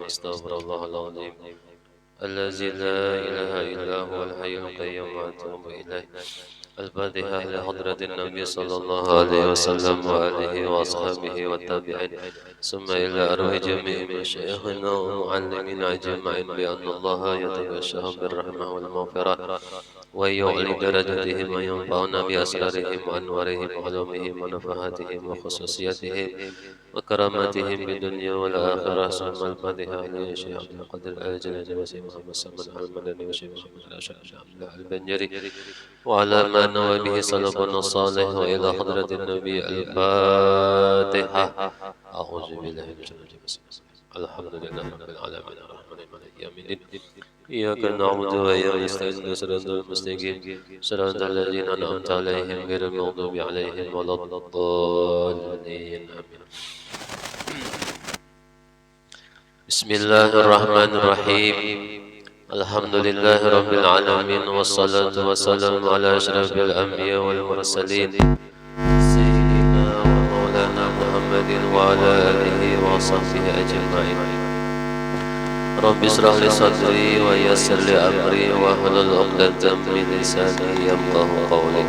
أستغفر الله العظيم الذي لا إله إلا هو الحي القيوم وأتوب إليه. الفاتحة لحضرة النبي صلى الله عليه وسلم وآله وأصحابه والتابعين، ثم إلى أرواح جميع مشايخنا ومعلمينا أجمعين بأن الله يتغشاهم بالرحمة والمغفرة ويعلي درجتهم وينفعنا بأسرارهم وأنوارهم وعلومهم ونفحاتهم وخصوصياتهم وكراماتهم بالدنيا والآخرة. ثم الفاتحة لشيخ عبد القادر الجيلاني وسيد محمد سلمان المدني وشيخ محمد الأشعري عبد الله البنجري وعلى ما نوى به سلفنا الصالح وإلى حضرة النبي. الفاتحة. أعوذ بالله من الشيطان الرجيم. الحمد لله رب العالمين الرحمن مالك يوم الدين إياك نعبد وإياك نستعين صراط المستقيم صراط الذين أنعمت عليهم غير المغضوب عليهم ولا الضالين آمين. بسم الله الرحمن الرحيم. الحمد لله رب العالمين والصلاة والسلام على أشرف الأنبياء والمرسلين سيدنا ومولانا محمد وعلى آله وصحبه أجمعين. رب اشرح لي صدري ويسر لي أمري واحلل عقدة من لساني يفقهوا قولي.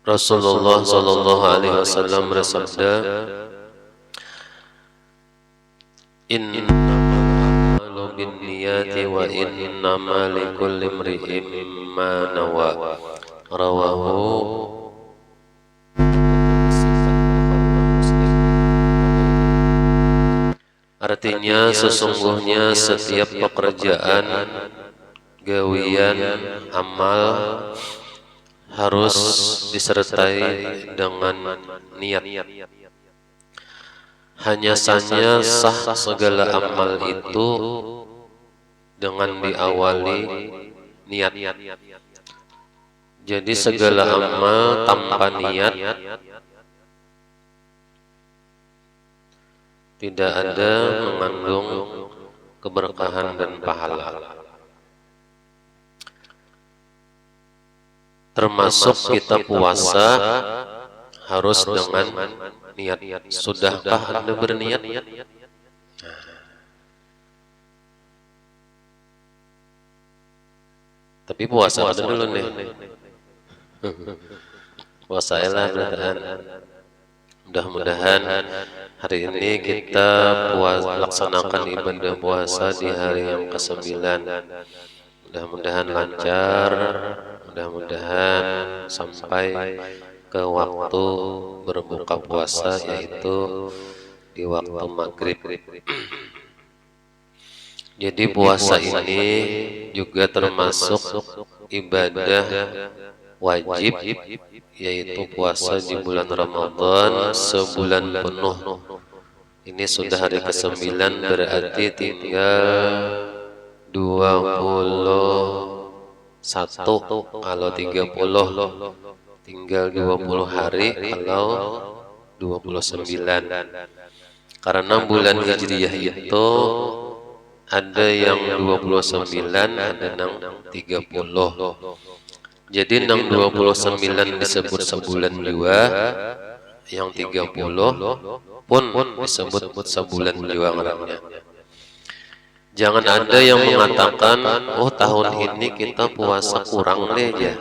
Rasulullah sallallahu alaihi wasallam bersabda, innamal binniyati wa innamal likulli imri'in ma nawa. Rawahu artinya sesungguhnya setiap pekerjaan, gawian, amal harus disertai dengan niat. Hanya saja sah segala amal itu dengan diawali niat. Jadi segala amal tanpa niat tidak ada mengandung keberkahan dan pahala. Termasuk kita puasa harus dengan niat. Sudahkah Anda berniat? Tapi puasa ada dulu nih. Puasailah bertahan. Mudah-mudahan hari ini kita laksanakan ibadah puasa di hari yang ke-9. Mudah-mudahan lancar. Mudah-mudahan sampai ke waktu berbuka puasa, yaitu di waktu maghrib. Jadi puasa ini juga termasuk ibadah wajib, yaitu puasa di bulan Ramadan sebulan penuh. Ini sudah hari ke-9, berarti tinggal 21. Kalau 30 tinggal 20 hari, kalau 29. Karena bulan Hijriyah itu ada yang 29, ada yang 30. Jadi yang 29 disebut sebulan juga, yang 30 pun disebut sebulan juga orangnya. Jangan ada yang mengatakan, oh tahun ini kita puasa kurang deh ya,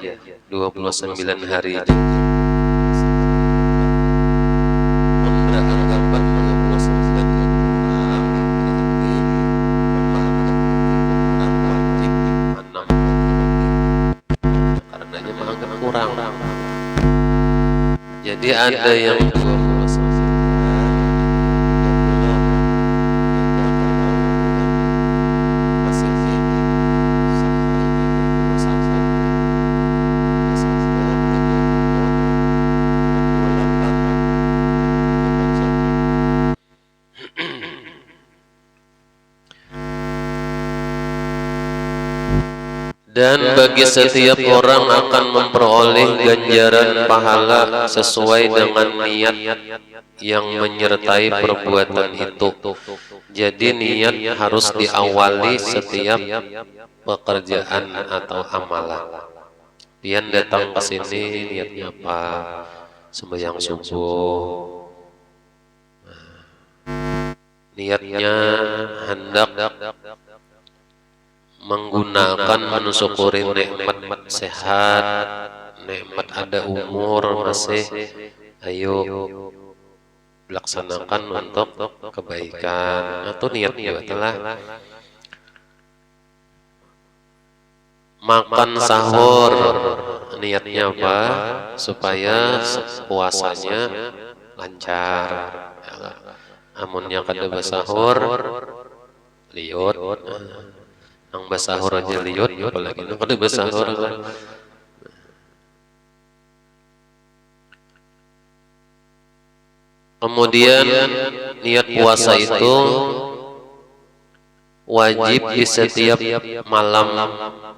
29 hari. Karenanya menganggap kurang. Jadi ada yang 29. Dan bagi setiap orang akan memperoleh ganjaran pahala sesuai dengan niat yang menyertai perbuatan itu. Jadi niat harus diawali setiap pekerjaan atau amalan. Pian datang ke sini niatnya apa? Sembahyang subuh, niatnya hendak menggunakan mensyukuri nikmat sehat, nikmat ada umur masih, ayo laksanakan untuk kebaikan. Atau niatnya telah makan sahur, niatnya apa? Supaya puasanya lancar. Amunnya kada basahur liut, nang basahur aja liut, apalagi nang kada basahur. Kemudian niat puasa itu wajib di setiap malam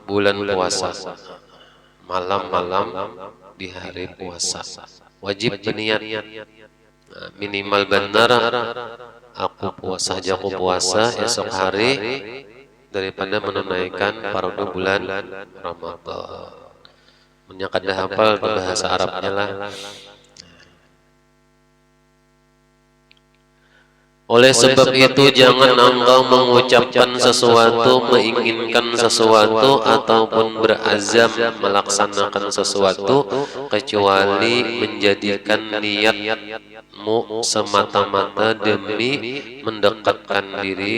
bulan puasa, malam-malam di hari puasa wajib berniat. Nah, minimal benar aku puasa aja, aku puasa esok hari daripada menunaikan fardu bulan Ramadan. Menyangka dah hafal di bahasa Arabnya lah. Oleh sebab itu jangan engkau mengucapkan sesuatu, menginginkan sesuatu ataupun berazam melaksanakan sesuatu kecuali menjadikan niatmu semata-mata demi mendekatkan diri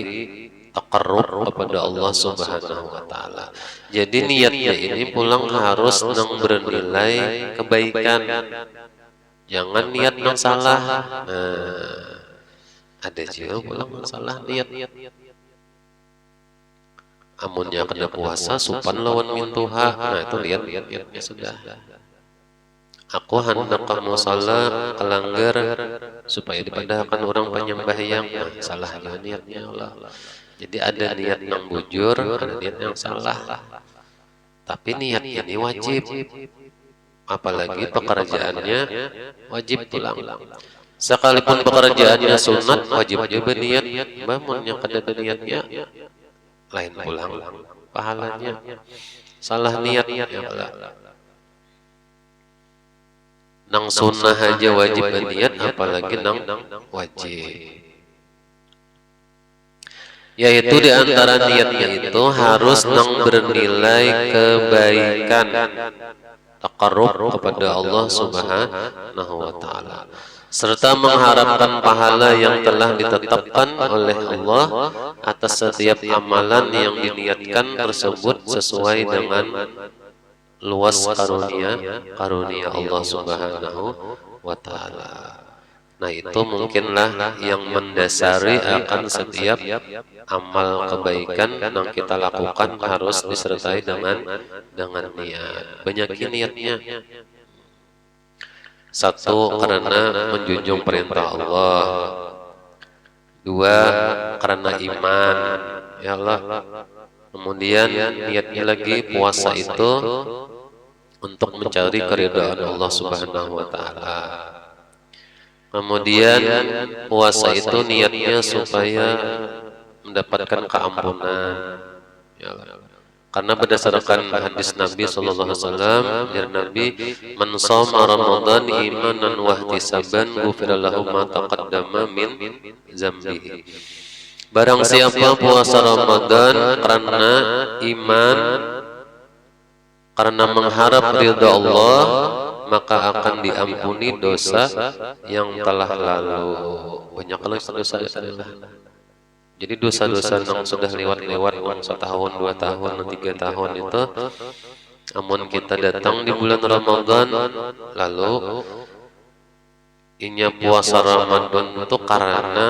taqarrub kepada Allah Subhanahu wa taala. Jadi niatnya ini pulang harus nang bernilai kebaikan. Jangan niat yang salah. Nah, ada juga pulang masalah niat. Amunnya kena puasa supan lawan mintuha, nah itu niatnya sudah. Aku hendak kamu salah kelanggar supaya dipadahkan orang penyembahyang, nah salah juga niatnya Allah. Jadi ada niat yang bujur, ada niat yang salah. Tapi niat ini wajib, apalagi pekerjaannya wajib pulang. Sekalipun pekerjaannya sunat, wajib juga niat. Bangun yang kada ada niatnya, lain pulang pahalanya. Salah niat ya Allah. Nang sunnah aja wajib berniat, apalagi nang wajib. Yaitu di antara niatnya itu harus nang bernilai kebaikan, taqarrub kepada Allah Subhanahu wa taala, serta mengharapkan pahala yang telah ditetapkan oleh Allah atas setiap amalan yang diniatkan tersebut sesuai dengan luas karunia Allah Subhanahu wa taala. Nah, itu mungkinlah yang mendasari akan setiap amal kebaikan yang kita lakukan harus disertai dengan niat. Banyak niatnya. Satu, karena menjunjung perintah Allah. Dua, karena iman, ya Allah. Kemudian niatnya lagi puasa itu untuk mencari keridhaan Allah Subhanahu wa taala. Kemudian puasa itu niatnya supaya mendapatkan keampunan, ya Allah. Karena berdasarkan hadis Nabi sallallahu alaihi wasallam, dari Nabi, "Man shoma Ramadan imanan wa ihtisaban, ghufira lahu ma taqaddama min dzambihi." Barang siapa puasa Ramadan karena iman, karena mengharap ridha Allah, maka akan diampuni dosa yang telah lalu. Banyak kalau dosa adalah. Jadi dosa-dosa yang sudah lewat-lewat, yang 1 tahun, 2 tahun, 3 tahun itu, amun kita datang di bulan Ramadan, lalu inya puasa Ramadan itu karena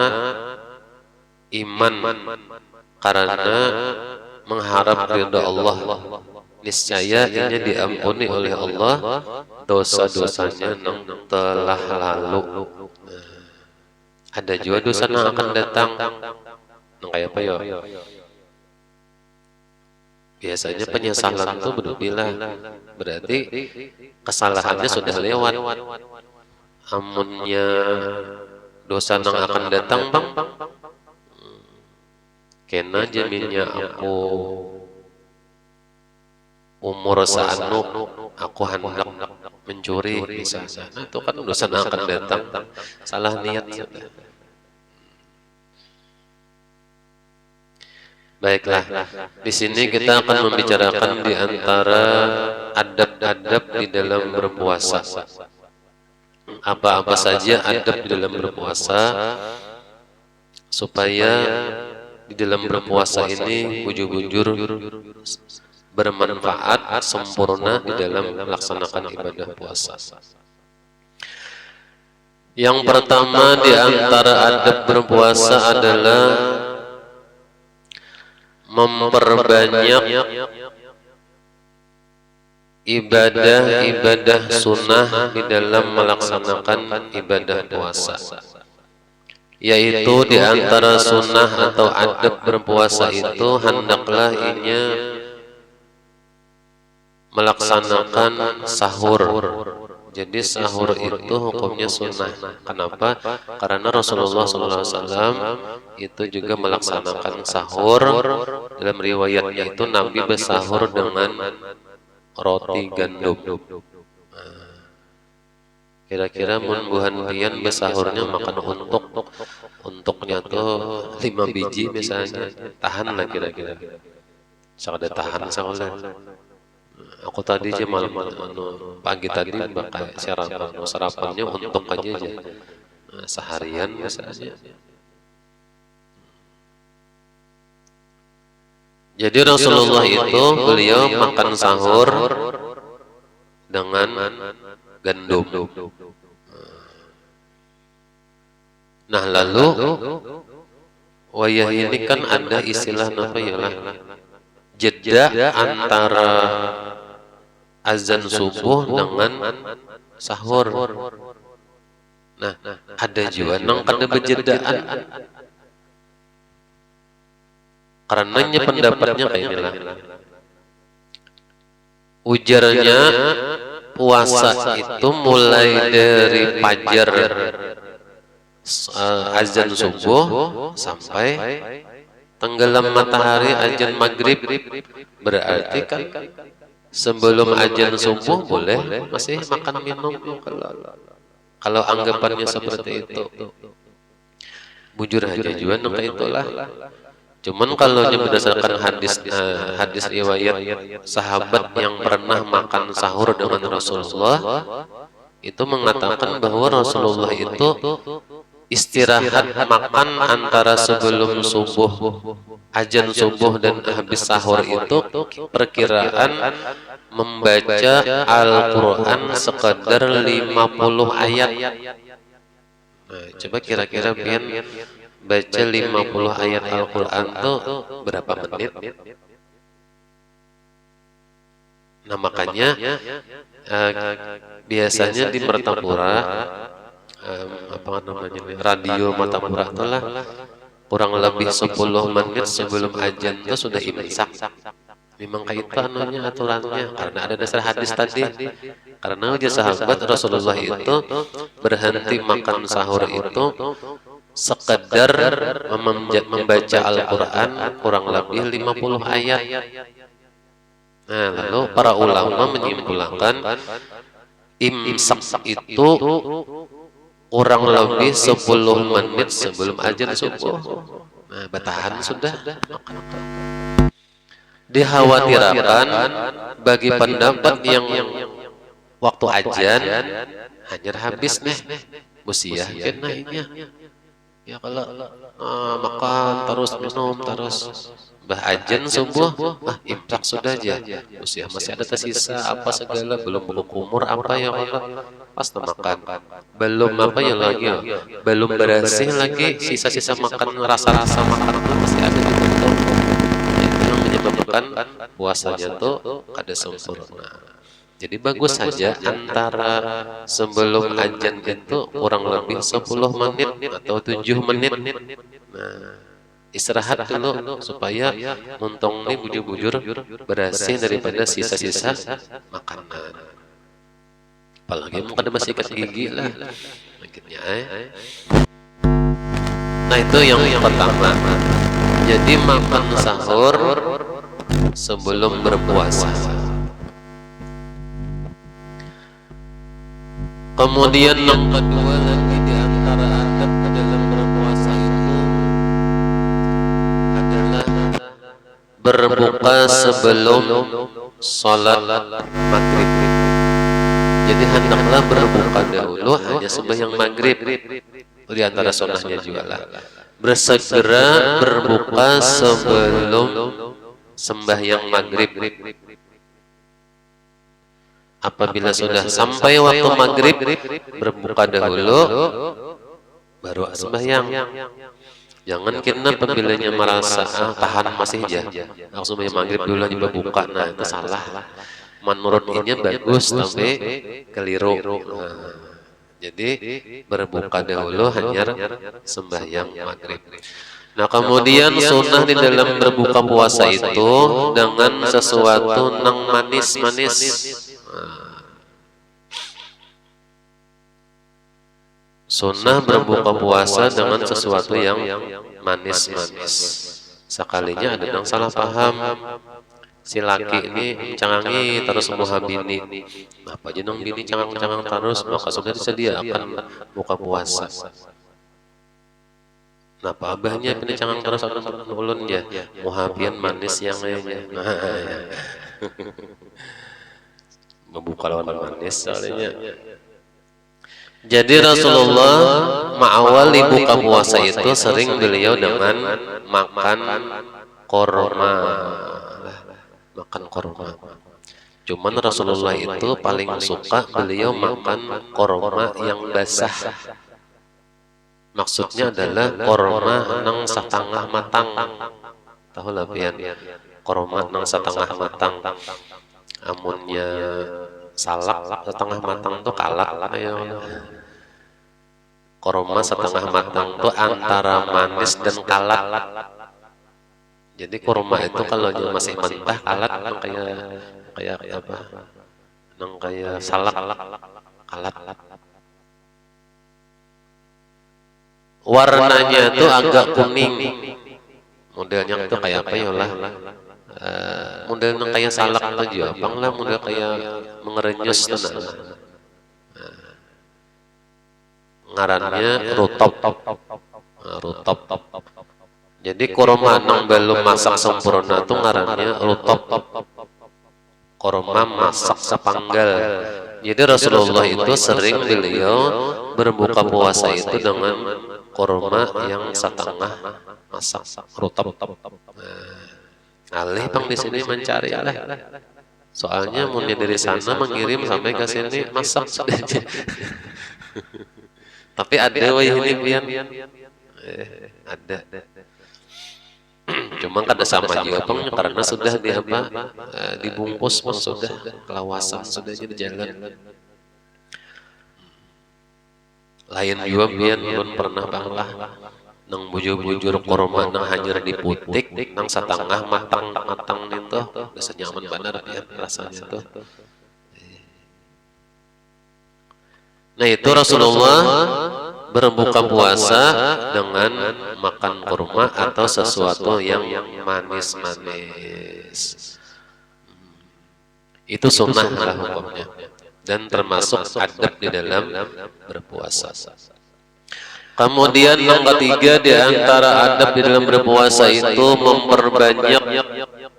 iman, karena mengharap ridha Allah, niscaya inya diampuni oleh Allah dosa-dosanya yang telah lalu. Ada juga dosa yang akan datang. Kayak apa ya? Biasanya penyesalan itu berbilah, berarti kesalahannya sudah lewat. Amunnya dosa yang akan datang, bang, kena jaminnya aku umur saanu aku hendak mencuri misalnya, nah, itu kan dosa yang akan datang, salah niat sudah. Baiklah, di sini kita akan membicarakan di antara adab-adab di dalam berpuasa. Apa-apa saja adab di dalam berpuasa supaya di dalam berpuasa ini bujur-bujur bermanfaat sempurna di dalam melaksanakan ibadah puasa. Yang pertama di antara adab berpuasa adalah memperbanyak ibadah-ibadah sunnah di dalam melaksanakan ibadah puasa, yaitu di antara sunnah atau adab berpuasa itu hendaklah ianya melaksanakan sahur. Jadi sahur itu hukumnya sunnah. Kenapa? Karena Rasulullah SAW itu juga melaksanakan sahur. Dalam riwayatnya itu Nabi bersahur dengan roti gandum. Kira-kira mun pian bersahurnya makan untuknya tuh 5 biji misalnya, tahan lah kira-kira. Sakada tahan sakola. Aku tadi aja malam pagi tadi pakai sarapannya untuk aja seharian misalnya. Jadi Rasulullah itu beliau makan sahur dengan gandum. Nah lalu wayah ini kan ada istilah apa ya lah, jeda antara azan subuh dengan sahur. Nah, ada juga nang kada bejedaan. Karenanya pendapatnya kayak inilah. Ujarnya puasa itu mulai dari fajar azan subuh sampai tenggelam matahari azan maghrib. Berarti kan sebelum azan subuh boleh masih makan minum kalau anggapannya seperti itu. Bujur aja juga nang itulah. Cuman kalau berdasarkan hadis riwayat sahabat yang pernah makan sahur dengan Rasulullah itu mengatakan bahwa Rasulullah itu istirahat makan antara sebelum subuh, azan subuh dan habis sahur itu perkiraan membaca Al-Quran sekadar 50 ayat. Nah, coba kira-kira pian baca 50 ayat Al-Quran itu berapa menit? Nah makanya biasanya di Martapura apa namanya radio Martapura itulah kurang lebih 10 menit sebelum azan itu sudah imsak. Memang kayak itu anunya aturannya karena ada dasar hadis tadi. Karena ujar sahabat Rasulullah itu berhenti makan sahur itu sekedar membaca Al-Quran kurang lebih 50 ayat. Nah, lalu para ulama menyimpulkan imsak itu kurang lebih 10 menit sebelum azan subuh. Nah, bertahan sudah. Dikhawatirkan bagi pendapat yang waktu azan hanya habis nih musiah kena ini ya kalau makan terus minum terus bah azan subuh imsak sudah aja usia masih ada tersisa apa segala belum berkumur apa ya Allah pas makan belum apa ya lagi ya belum bersih lagi sisa-sisa makan rasa-rasa makan itu masih ada di mulut. Itu yang menyebabkan puasanya tuh kada sempurna. Jadi bagus saja antara sebelum azan itu kurang lebih 10 menit atau 7 menit. Nah, istirahat dulu supaya untung ini bujur-bujur bersih daripada sisa-sisa makanan. Apalagi mau kada masih ikat gigi lah. Maksudnya Nah, itu yang pertama. Jadi makan sahur sebelum berpuasa. Kemudian yang kedua lagi di antara adab dalam berpuasa itu adalah sebelum sholat maghrib. Jadi hendaklah berbuka dahulu hanya sembahyang maghrib. Di antara sunnahnya juga lah. Bersegera berbuka sebelum sembahyang maghrib. Apabila sudah sampai waktu maghrib, berbuka dahulu, baru sembahyang. Jangan kita apabila merasa tahan masih aja, langsung sembahyang maghrib dulu aja berbuka. Nah itu salah. Menurut ini bagus tapi keliru. Jadi berbuka dahulu hanya sembahyang maghrib. Nah kemudian sunnah di dalam berbuka puasa itu dengan sesuatu yang manis-manis. Sunnah berbuka puasa dengan sesuatu yang manis-manis. Sekalinya ada yang salah paham. Si laki ini cangangi terus muha bini. Apa aja dong bini cangang-cangang terus, maka sudah disediakan buka puasa. Nah, apa abahnya bini cangang terus akan ulun ya, muhabian manis yang lainnya. Membuka lawan manis soalnya. Jadi Rasulullah ma'awali buka puasa itu sering beliau dengan makan korma. Makan korma. Cuman Rasulullah itu paling suka beliau makan korma yang basah. Maksudnya adalah korma nang setengah matang. Tahu lah pian. Korma nang setengah matang. Amunnya salak setengah matang tuh kalak ayo. Korma setengah matang tuh antara manis dan kalak. Jadi kurma itu kalau masih mentah kalat kayak apa? Nang kayak salak kalat. Warnanya itu agak kuning. Modelnya itu kayak apa ya lah? Model nang kayak salak aja, bang lah model kayak mengerenyes tenang. Ngarannya rutop. Rutop. Jadi korma nang belum masak sempurna itu ngarannya rutop. Korma masak sepanggal. Jadi Rasulullah itu sering beliau berbuka puasa itu dengan korma yang setengah masak rutop. Alih bang di sini mencari lah. Soalnya munnya dari sana mengirim sampai ke sini masak. Tapi ada ini pian. Ada. Cuma kada sama juga bang karena sudah di apa dibungkus bang sudah kelawasan sudah jadi jalan. Lain juga pian belum pernah bang lah nang bujur-bujur korma nang hanyar diputik nang setengah matang itu bisa nyaman benar pian rasanya tuh. Nah itu Rasulullah berbuka puasa dengan makan kurma atau sesuatu yang manis-manis. Itu sunnah lah hukumnya dan termasuk adab di dalam berpuasa. Kemudian yang ketiga di antara adab di dalam berpuasa itu memperbanyak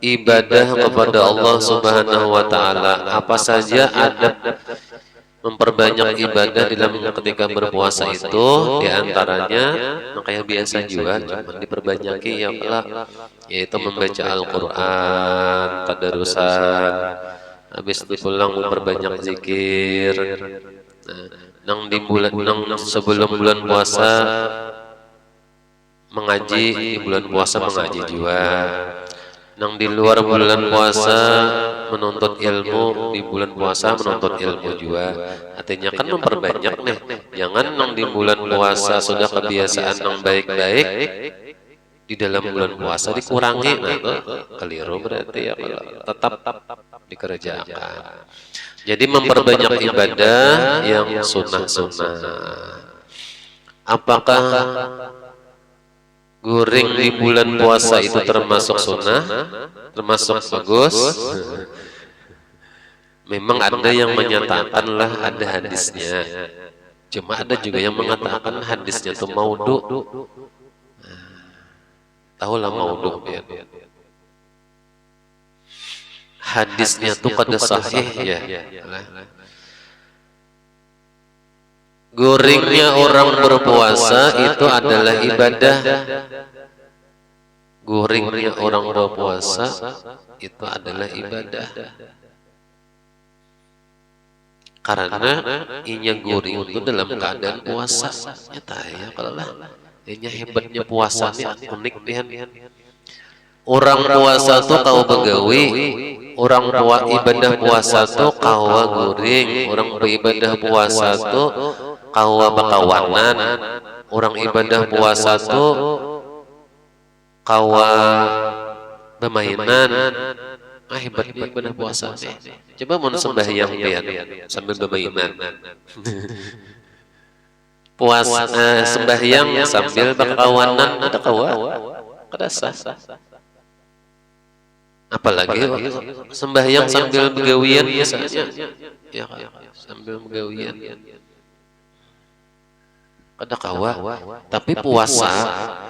ibadah kepada Allah Subhanahu wa taala. Apa saja adab memperbanyak ibadah dalam ketika berpuasa itu diantaranya kayak biasa juga cuma diperbanyaki ya Allah, yaitu membaca Al-Quran, tadarusan, habis itu pulang memperbanyak zikir. Nang di bulan nang sebelum bulan puasa mengaji, di bulan puasa mengaji juga. Nang di luar bulan puasa menuntut ilmu, di bulan puasa menuntut ilmu juga. Artinya kan memperbanyak nih. Jangan nang di bulan puasa sudah kebiasaan yang baik-baik, di dalam bulan puasa dikurangi. Nah itu keliru berarti ya kalau tetap dikerjakan. Jadi memperbanyak ibadah yang sunnah-sunnah. Apakah guring di bulan puasa itu termasuk sunnah, termasuk bagus? Memang ada yang menyatakan lah ada hadisnya. Cuma ada juga yang mengatakan hadisnya itu maudhu. Tahu lah maudhu ya. hadisnya tuh kada sahih ya. Guringnya orang berpuasa itu adalah ibadah. Guringnya orang berpuasa itu adalah ibadah. Karena inya guring itu dalam keadaan puasa. Nyata ya kalau lah. Inya hebatnya puasa ini unik pian. Orang puasa tuh kau begawi, orang ibadah puasa tuh kawa guring, orang beribadah puasa tuh kawa bakawanan, orang ibadah puasa tuh kawa bermainan. Hebatnya ibadah puasa nih. Coba mau sembahyang pian sambil bermainan. Puasa sembahyang sambil bakawanan ada kawa, kada sah. Apalagi sembahyang sambil begawian biasanya, ya sambil begawian, kada kawa. Tapi puasa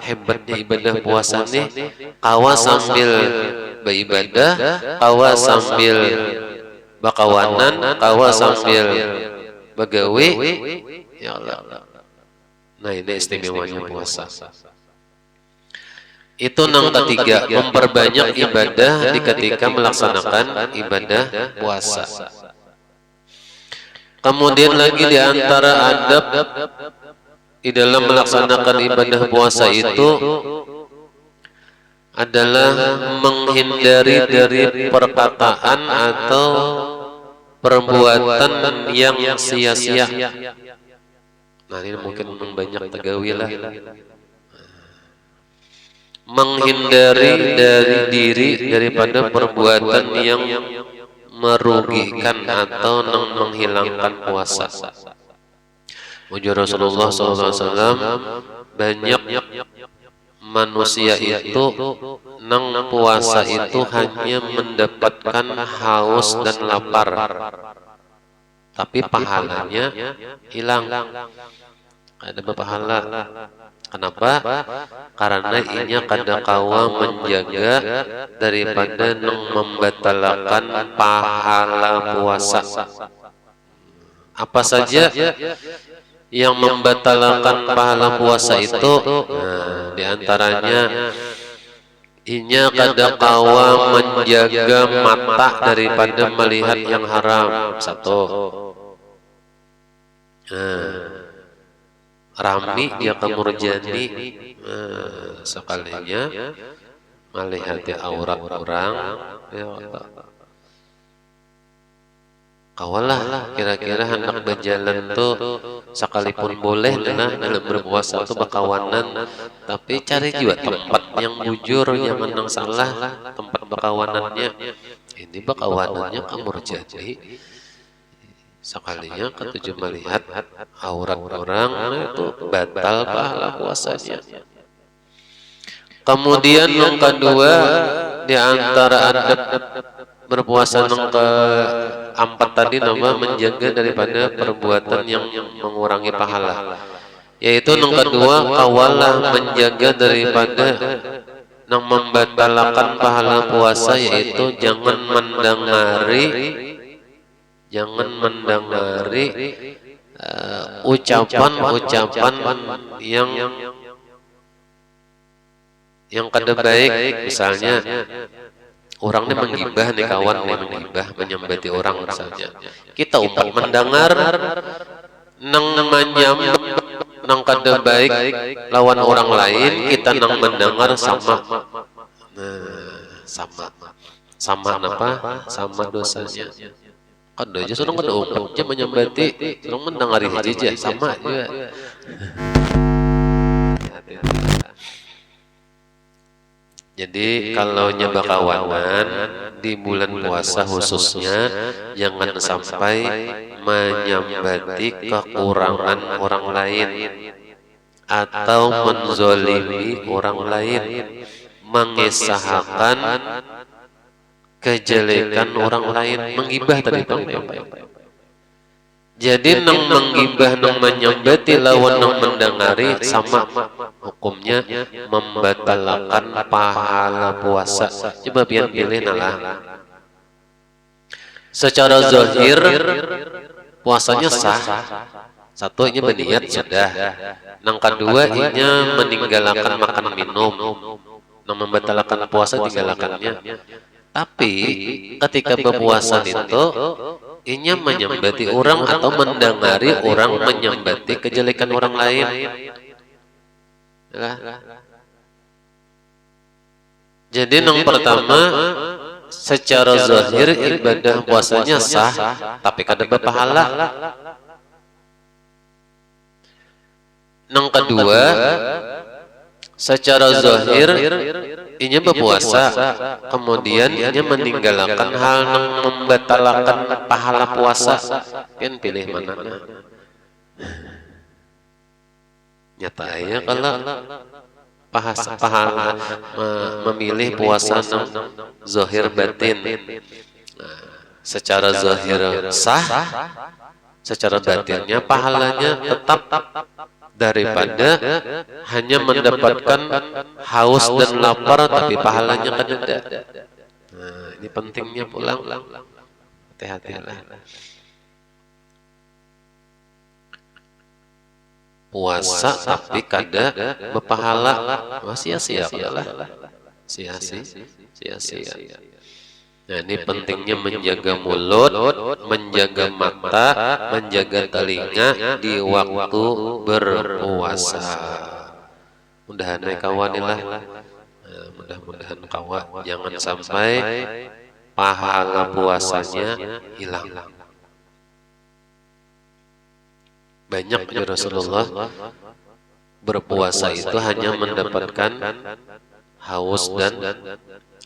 hebatnya ibadah puasa nih, kawa sambil beribadah, kawa sambil bakawanan, kawa sambil begawi, ya Allah. Nah ini istimewanya puasa. Itu yang ketiga, memperbanyak ibadah di ketika melaksanakan ibadah puasa. Kemudian lagi di antara adab di dalam melaksanakan ibadah puasa itu adalah menghindari dari perkataan atau perbuatan yang sia-sia. Nah ini mungkin banyak tegawi lah. Menghindari dari diri daripada perbuatan yang merugikan atau menghilangkan puasa. Ujar Rasulullah SAW, banyak manusia itu nang puasa itu hanya mendapatkan haus dan lapar, tapi pahalanya hilang. Ada berpahala. Kenapa? Karena inya kada kawa menjaga daripada membatalkan pahala puasa. Apa saja yang membatalkan pahala puasa itu? Nah, diantaranya inya kada kawa menjaga mata daripada melihat yang haram. Satu. Rami dia kemurjani sekalinya melihat aurat orang, ya kawalah kira-kira hendak berjalan tuh sekalipun boleh nah dalam berpuasa tuh bakawanan, tapi cari juga tempat yang bujur, jangan yang salah tempat bakawanannya. Ini bakawanannya kemurjani, sekalinya ketujuh melihat aurat orang itu batal pahala puasanya. Kemudian yang kedua di antara adab berpuasa yang keempat tadi nama menjaga daripada perbuatan yang mengurangi pahala, yaitu yang kedua kawalah menjaga daripada yang membatalkan pahala puasa, yaitu jangan mendengari ucapan-ucapan yang kada baik. Misalnya orang ini menggibah nih, kawan nih menggibah, menyambati orang misalnya. Kita umpat mendengar nang menyambat nang kada baik lawan orang lain, kita nang mendengar sama sama dosanya. Kada aja surang kada umpat aja menyambati, surang mendengari aja sama juga. Jadi kalau nyoba kawanan di bulan puasa khususnya jangan sampai menyambati kekurangan orang lain atau menzolimi orang lain, mengisahkan kejelekan orang lain, menggibah tadi bang. Jadi nang menggibah nang menyambati lawan nang mendengari sama hukumnya membatalkan pahala puasa. Coba pian pilih nalah. secara zahir puasanya sah. Satu, inya berniat sudah. Yang kedua, inya meninggalkan makan minum. Yang membatalkan puasa tinggalkannya. Tapi ketika berpuasa itu, inya menyembati orang atau mendengari orang menyembati kejelekan orang lain. Jadi yang pertama, secara zahir ibadah puasanya sah, tapi kada berpahala. Yang kedua, secara zahir inya berpuasa, kemudian inya meninggalkan hal yang membatalkan pahala puasa. Kan pilih mana? Nyatanya kalau pahala memilih puasa yang zahir batin, secara zahir sah, secara batinnya pahalanya tetap daripada hanya mendapatkan haus dan lapar tapi pahalanya kada. Nah, ini pentingnya pulang. Hati-hatilah. Puasa tapi kada berpahala, sia-sia lah. Sia-sia. Nah, ini pentingnya menjaga mulut, menjaga mata, menjaga telinga di waktu berpuasa. Mudah-mudahan kawanilah. Mudah-mudahan kawan jangan sampai pahala puasanya hilang. Banyak ya Rasulullah berpuasa itu hanya mendapatkan haus dan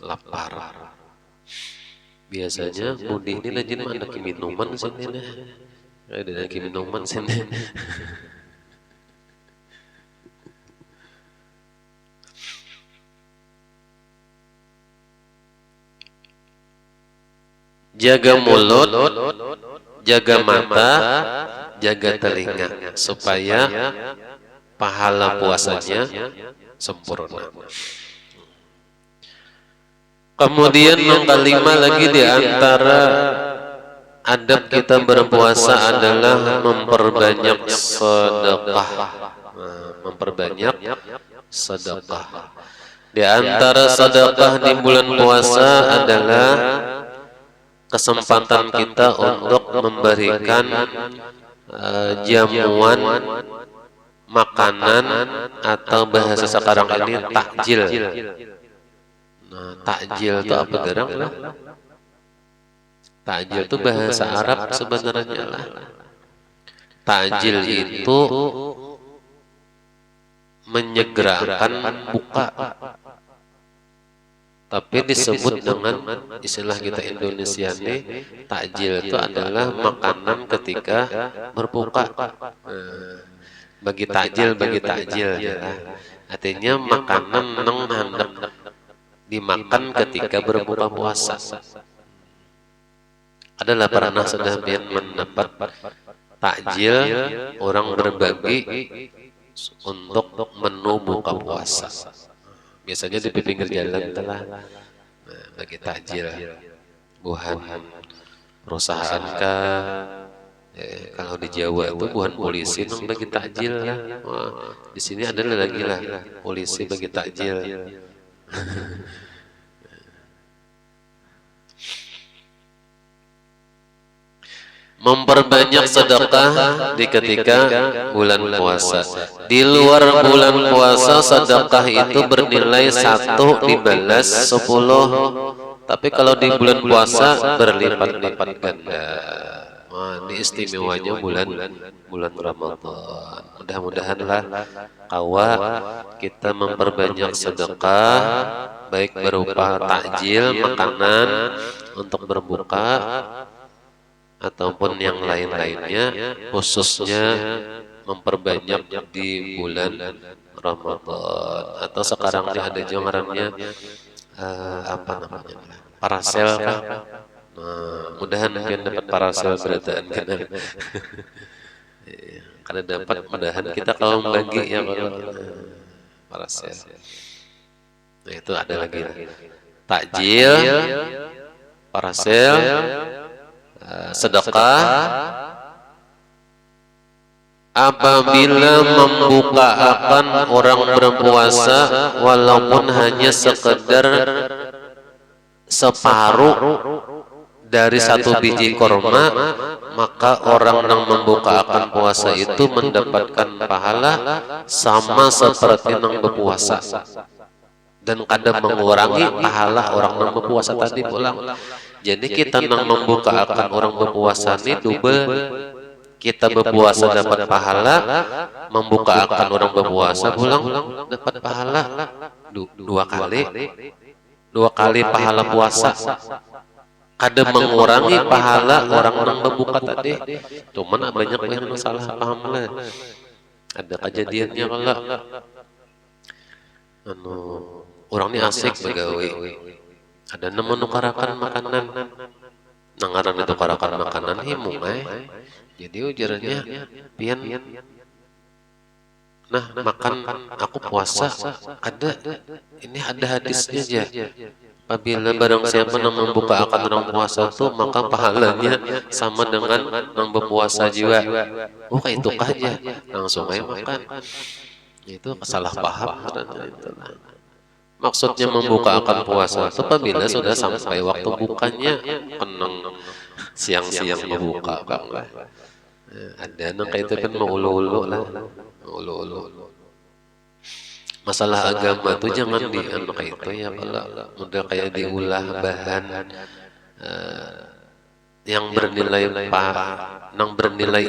lapar. Biasanya budi ini rajin ada minuman sini nih. Ada minuman sini. Jaga mulut, jaga mata, jaga telinga supaya pahala puasanya sempurna. Kemudian yang kelima lagi di antara adab kita berpuasa adalah memperbanyak sedekah. Memperbanyak sedekah. Di antara sedekah di bulan puasa adalah kesempatan kita untuk memberikan jamuan, makanan, atau bahasa sekarang ini takjil. Nah, takjil itu apa gerang? Takjil itu bahasa Arab sebenarnya lah. Takjil itu menyegerakan buka, tapi disebut dengan istilah kita Indonesia ini, takjil itu adalah makanan ketika berbuka. Bagi takjil ya. Artinya makanan yang hendak dimakan ketika berbuka puasa. Adalah pernah sudah mendapat takjil orang berbagi untuk menu buka puasa. Biasanya di pinggir jalan telah bagi takjil. Buhan perusahaan kah? Kalau di Jawa itu buhan polisi nung bagi takjil lah. Di sini ada lagi lah polisi bagi takjil. Memperbanyak sedekah di ketika bulan puasa. Di luar bulan puasa sedekah itu bernilai 1 dibalas 10. Tapi kalau di bulan puasa berlipat-lipat ganda. Wah, ini istimewanya bulan Ramadan. Mudah-mudahanlah kawa kita memperbanyak sedekah, baik berupa takjil, makanan untuk berbuka, ataupun yang lain-lainnya, khususnya memperbanyak di bulan Ramadan. Atau sekarang ini ada jamarannya apa namanya, parasel kan? Mudahan kalian dapat parasel berataan kan? Karena dapat, mudahan kita kaum bagi yang parasel. Nah, itu ada lagi takjil, parasel, sedekah apabila membuka akan orang berpuasa walaupun hanya sekedar separuh dari satu biji korma, maka orang yang membuka akan puasa itu mendapatkan pahala sama seperti yang berpuasa, dan kadang mengurangi pahala orang yang berpuasa tadi pulang. Jadi kita yang membuka akan orang berpuasa ini double, kita berpuasa dapat pahala, membuka akan orang berpuasa pulang dapat pahala dua kali pahala puasa. Kadang mengurangi pahala orang yang berbuka tadi. Cuman banyak yang salah paham lah. Ada kejadiannya kalau orang ini asik begawe, ada menukarakan makanan, nangaran itu karakan makanan himung jadi ujarannya pian, nah makan aku puasa, ini ada hadisnya aja. Apabila barang siapa yang membuka akan orang puasa itu, maka pahalanya sama dengan yang berpuasa juga. Oh kayak itu aja, langsung aja makan. Itu salah paham. Maksudnya membuka akan puasa itu apabila sudah sampai waktu bukanya, kenang siang-siang membuka bang. Ada nang kayak itu kan mau ulu-ulu lah, ulu-ulu. Masalah agama tuh jangan kayak itu ya, kalau model kayak diulah bahan yang bernilai nang bernilai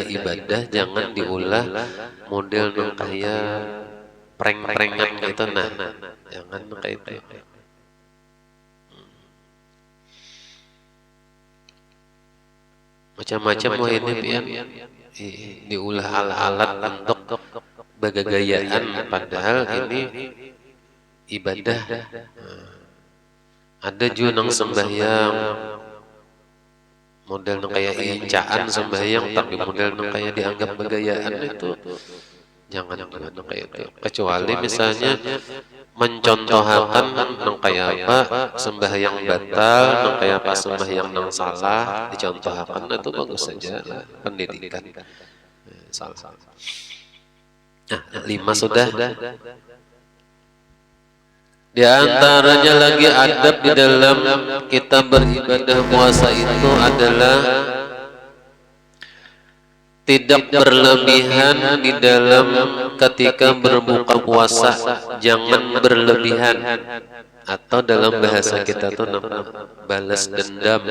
ibadah jangan diulah model nang kayak prank-prankan gitu, nah jangan kayak itu. Macam-macam wah ini pian diulah alat-alat untuk bagagayaan, padahal ini ibadah. Ada juga nang sembahyang model nang kayak incaan sembahyang, tapi model nang kayak dianggap bagayaan, itu jangan kayak itu. Kecuali misalnya mencontohkan nang kayak apa sembahyang batal, nang kayak apa sembahyang nang salah dicontohkan, itu bagus saja pendidikan. Salah. Nah, 5 sudah. Di antaranya lagi adab di dalam kita beribadah puasa itu adalah tidak berlebihan di dalam ketika berbuka puasa, jangan berlebihan, atau dalam bahasa kita tuh balas dendam.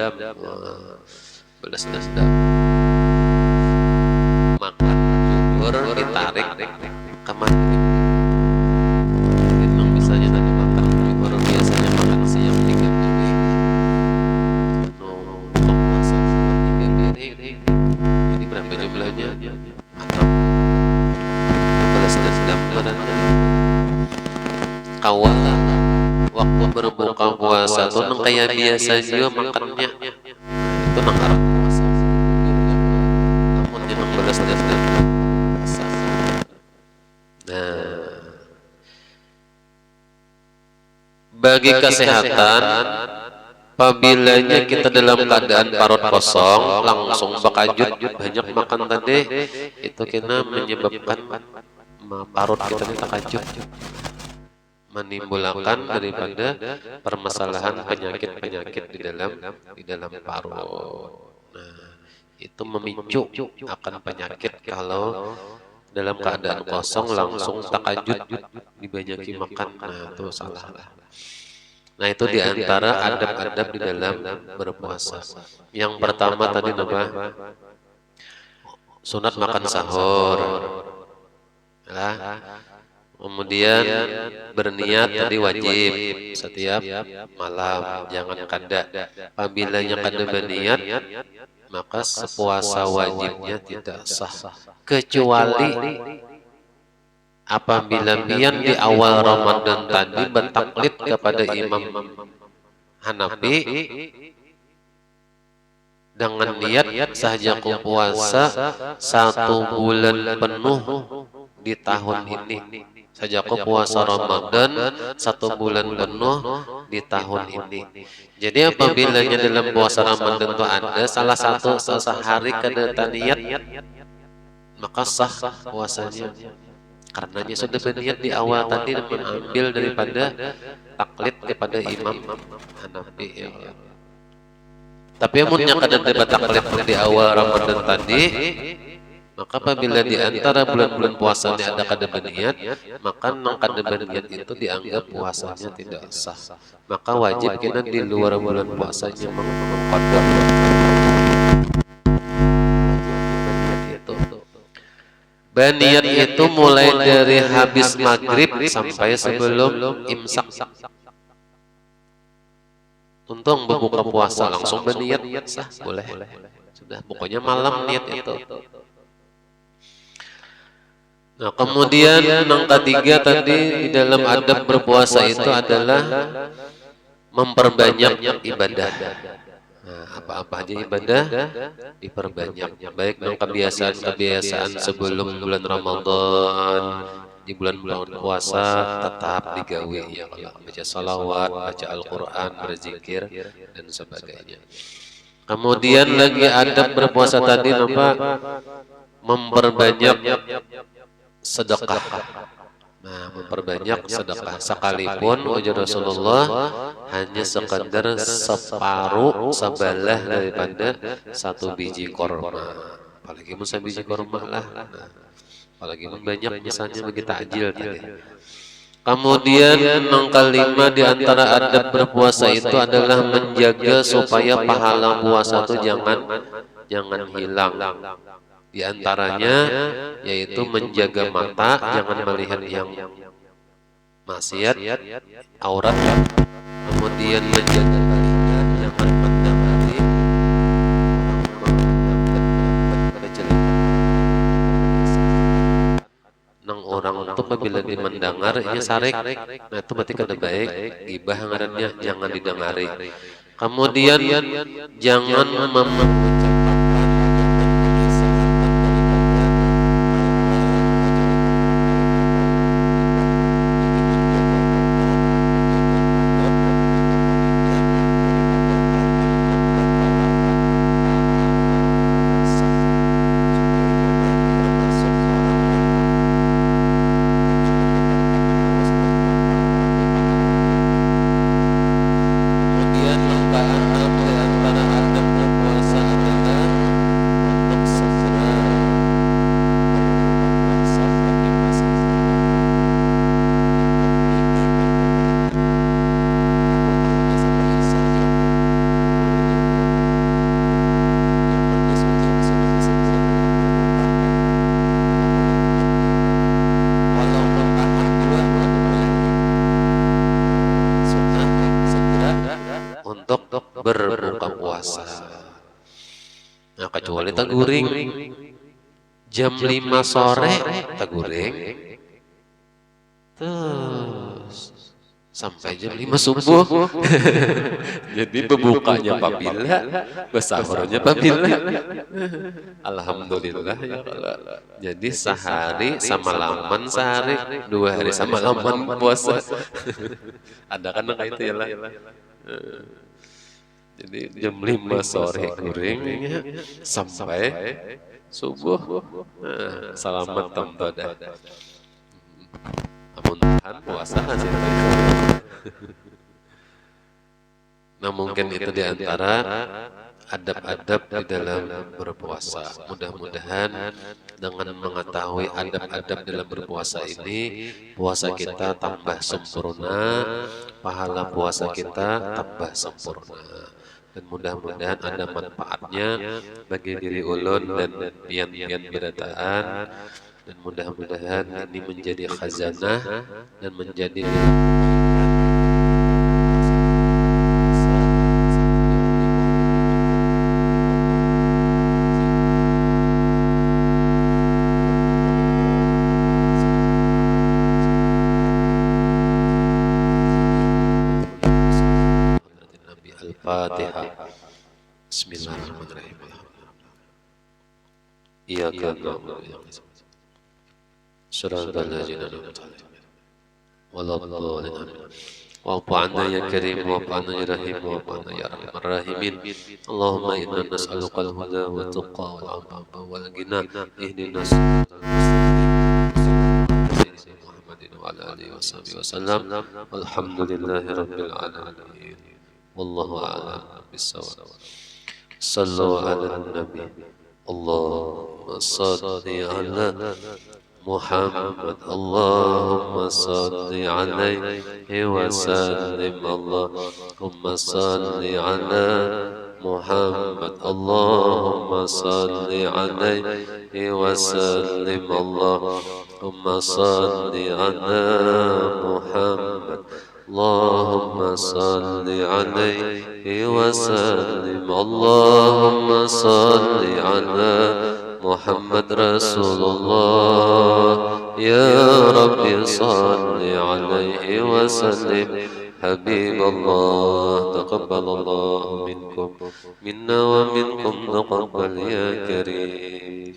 Balas dendam. Makan syukur ditarik kemana? Memang misalnya tadi makan syukur biasanya makan siang 3 piring, puasa 3 piring. Jadi berapa jumlahnya? Atau balas dendam badannya. Kawalah waktu berbuka puasa tuh nang kayak biasa juga makannya. Itu nang arah puasa. Namun yang balas dendam. Nah, bagi kesehatan, apabila kita dalam keadaan parut kosong langsung bakajut banyak makan tadi, itu kena menyebabkan parut kita ini takajut, menimbulkan daripada permasalahan penyakit-penyakit di dalam parut. Nah, itu memicu akan penyakit kalau dalam keadaan kosong langsung takajut dibanyaki makan. Nah, itu salah lah. Nah, itu diantara adab-adab di dalam berpuasa. Yang pertama tadi apa? Sunat makan sahur. Nah, kemudian berniat tadi wajib setiap malam, jangan kada. Apabila yang kada berniat, maka sepuasa wajibnya tidak sah, kecuali apabila pian di awal Ramadan tadi bertaklid kepada Imam Hanafi dengan niat saja puasa 1 bulan penuh di tahun ini, Sejak puasa Ramadan 1 bulan penuh di tahun ini. Jadi apabila dalam puasa Ramadan itu ada salah satu sehari kada niat, maka sah puasanya. Karenanya sudah berniat di awal tadi dan mengambil daripada taklid kepada Imam Hanafi. Ya. Tapi amunnya kada dapat taklid di awal Ramadan tadi, maka apabila di antara bulan-bulan puasanya ada kada berniat, maka nang kada berniat itu dianggap puasanya tidak sah. Maka wajib kita di luar bulan puasanya mengqadar berniat itu mulai dari habis maghrib sampai sebelum imsak. Untung berbuka puasa langsung berniat sah boleh. Sudah pokoknya malam niat itu. Nah, kemudian yang ketiga tadi di dalam adab berpuasa itu adalah memperbanyak ibadah. Nah, apa-apa aja ibadah diperbanyak. Baik dengan kebiasaan-kebiasaan sebelum bulan Ramadan, di bulan puasa tetap digawe ya, kalau baca salawat, baca Al-Quran, berzikir dan sebagainya. Kemudian lagi adab berpuasa tadi apa? Memperbanyak sedekah. Nah, memperbanyak sedekah sekalipun ujar Rasulullah hanya sekadar separuh sebelah daripada 1 biji korma. Apalagi mun 1 biji korma lah. Nah, apalagi mun banyak misalnya bagi takjil tadi. Kemudian yang kelima di antara adab berpuasa itu adalah menjaga supaya pahala puasa itu jangan hilang. Di antaranya yaitu menjaga mata, jangan melihat yang maksiat, aurat, kemudian menjaga telinga, jangan mendengari nang orang itu apabila dimendengar ini sarik, nah itu berarti kada baik, gibah ngarannya jangan didengari. Kemudian jangan berbuka puasa. Nah, kecuali taguring jam 5 sore taguring terus sampai jam 5 subuh. Jadi bebukanya apabila, bersahurnya apabila. Alhamdulillah ya Allah. Jadi sehari sama laman sehari, 2 hari sama laman puasa. Ada kan kayak itu ya lah. Jadi jam 5 sore guring sampai subuh. Selamat tembadah. Namun tahan puasa hasil. Nah mungkin itu diantara adab-adab di dalam berpuasa. Mudah-mudahan dengan mengetahui adab-adab dalam berpuasa ini, puasa kita tambah sempurna, pahala puasa kita tambah sempurna. Dan mudah-mudahan ada manfaatnya bagi diri ulun dan pian-pian berataan. Dan mudah-mudahan ini menjadi khazanah dan menjadi Al-Fatihah. Bismillahirrahmanirrahim. Iyyaka na'budu wa iyyaka nasta'in. Shiratal ladzina an'amta 'alaihim ولا الضالين آمين. واعف عنا يا كريم، واعف عنا يا رحيم، واعف عنا يا أرحم الراحمين. اللهم إنا نسألك الهدى والتقى والعفاف والغنى. اهدنا الصراط المستقيم سيدنا محمد وعلى آله وصحبه وسلم. والحمد لله رب العالمين، والله أعلم بالصواب. صلوا على النبي. اللهم صل على محمد. اللهم صل عليه وسلم. اللهم صل على محمد. اللهم صل عليه وسلم. اللهم صل على محمد. اللهم صل عليه وسلم. اللهم صل على محمد رسول الله. يا رب صل عليه وسلم. حبيب الله تقبل الله منكم منا ومنكم، تقبل يا كريم.